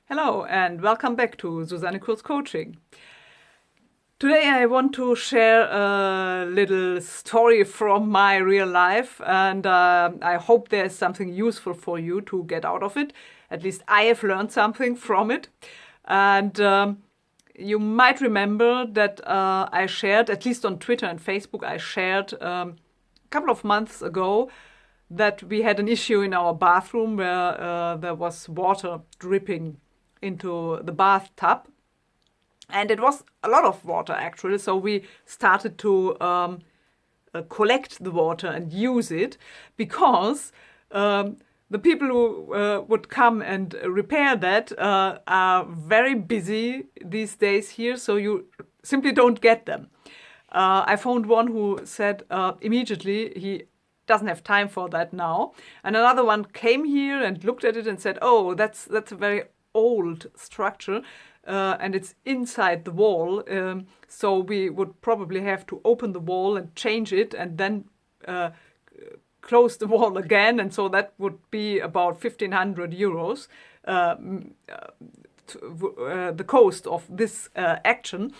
Hello and welcome back to Susanne Kurz Coaching. Today I want to share a little story from my real life, and I hope there's something useful for you to get out of it. At least I have learned something from it. And you might remember that I shared, at least on Twitter and Facebook, I shared a couple of months ago that we had an issue in our bathroom where there was water dripping into the bathtub, and it was a lot of water actually, so we started to collect the water and use it, because the people who would come and repair that are very busy these days here, so you simply don't get them. I found one who said immediately he doesn't have time for that now, and another one came here and looked at it and said, oh, that's a very old structure, and it's inside the wall, so we would probably have to open the wall and change it and then close the wall again, and so that would be about 1,500 euros, the cost of this action.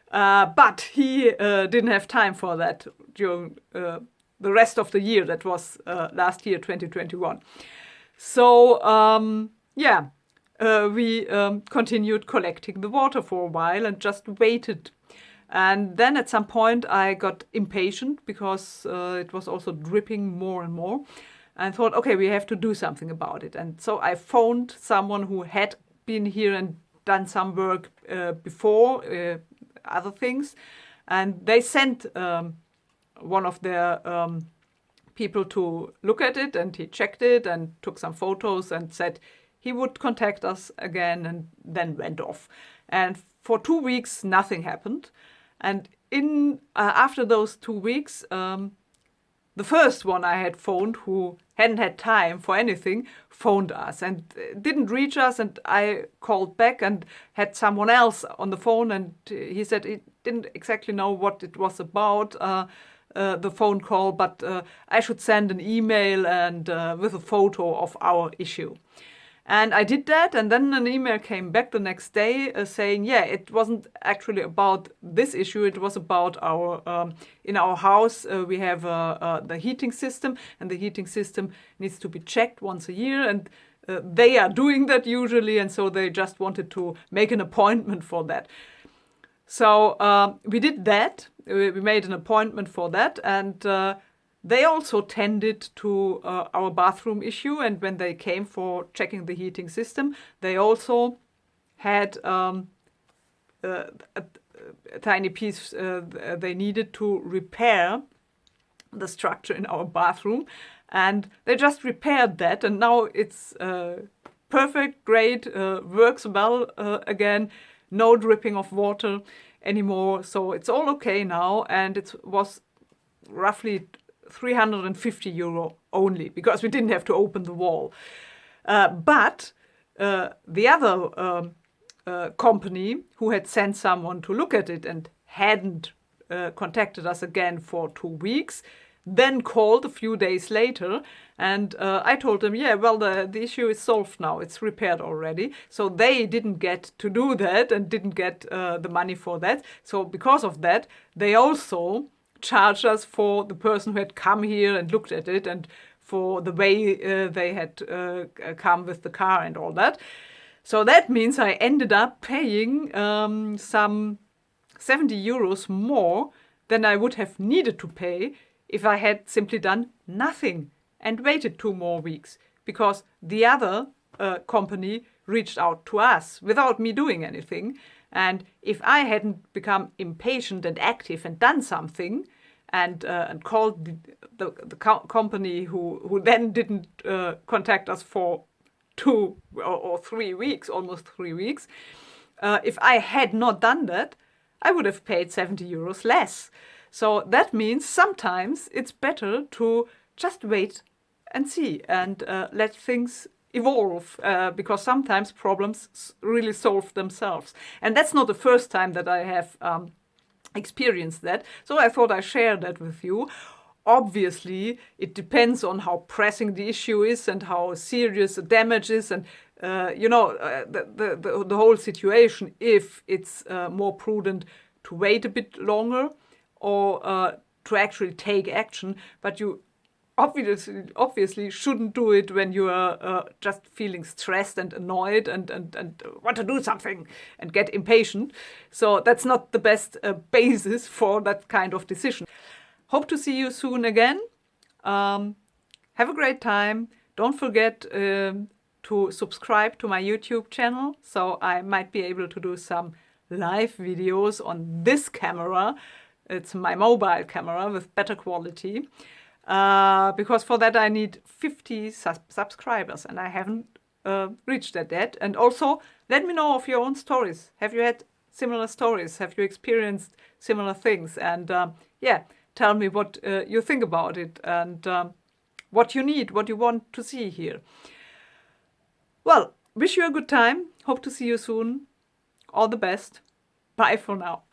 But he didn't have time for that during the rest of the year. That was last year, 2021. So we continued collecting the water for a while and just waited. And then at some point I got impatient, because it was also dripping more and more, and thought, okay, we have to do something about it. And so I phoned someone who had been here and done some work before, other things, and they sent one of their people to look at it, and he checked it and took some photos and said he would contact us again, and then went off. And for 2 weeks nothing happened. And after those 2 weeks, the first one I had phoned, who hadn't had time for anything, phoned us and didn't reach us, and I called back and had someone else on the phone, and he said he didn't exactly know what it was about, the phone call, but I should send an email and with a photo of our issue. And I did that, and then an email came back the next day saying, yeah, it wasn't actually about this issue. It was about our in our house we have the heating system, and the heating system needs to be checked once a year, and they are doing that usually, and so they just wanted to make an appointment for that. So we did that. We made an appointment for that, and they also tended to our bathroom issue, and when they came for checking the heating system, they also had a tiny piece they needed to repair the structure in our bathroom, and they just repaired that, and now it's perfect, great, works well again, no dripping of water anymore, so it's all okay now, and it was roughly 350 euro only, because we didn't have to open the wall. But the other company, who had sent someone to look at it and hadn't contacted us again for 2 weeks, then called a few days later, and I told them, yeah, well, the issue is solved now, it's repaired already. So they didn't get to do that and didn't get the money for that. So because of that, they also charged us for the person who had come here and looked at it, and for the way they had come with the car and all that. So that means I ended up paying some 70 euros more than I would have needed to pay if I had simply done nothing and waited 2 more weeks, because the other company reached out to us without me doing anything. And if I hadn't become impatient and active and done something, and called the company who then didn't contact us for 2 or 3 weeks, almost 3 weeks, if I had not done that, I would have paid 70 euros less. So that means sometimes it's better to just wait and see, and let things evolve, because sometimes problems really solve themselves. And that's not the first time that I have experienced that, so I thought I'd share that with you. Obviously, it depends on how pressing the issue is and how serious the damage is, and the whole situation, if it's more prudent to wait a bit longer or to actually take action. But you obviously shouldn't do it when you are just feeling stressed and annoyed and want to do something and get impatient. So that's not the best basis for that kind of decision. Hope to see you soon again. Have a great time. Don't forget to subscribe to my YouTube channel, so I might be able to do some live videos on this camera. It's my mobile camera with better quality, because for that I need 50 subscribers and I haven't reached that yet. And also, let me know of your own stories. Have you had similar stories? Have you experienced similar things? And yeah, tell me what you think about it and what you need, what you want to see here. Well, wish you a good time. Hope to see you soon. All the best. Bye for now.